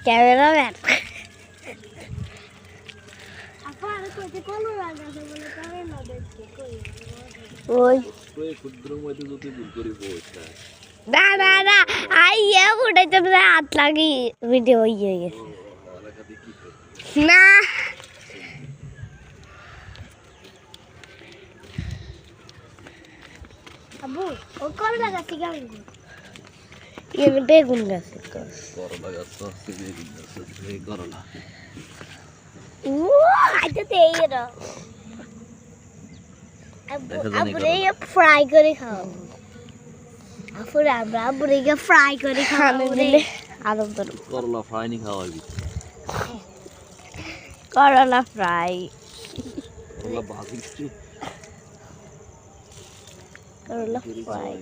cameraman ওই না না না আইয়া উঠাইতে হাত লাগি ভিডিও হয়ে গেছে না আবু ও করলা গাছ কেমন এর বেগুন গাছ করলা গাছ আছে বেগুন গাছ আছে করলা ও আইতে তেইরা আবুরে ফ্রাই করে খাও আফুরে আবুরে ফ্রাই করে খাও রে আরো ধরো করলা ফ্রাই নি খাওয়াবি করলা ফ্রাই করলা ভাজি করলা ফ্রাই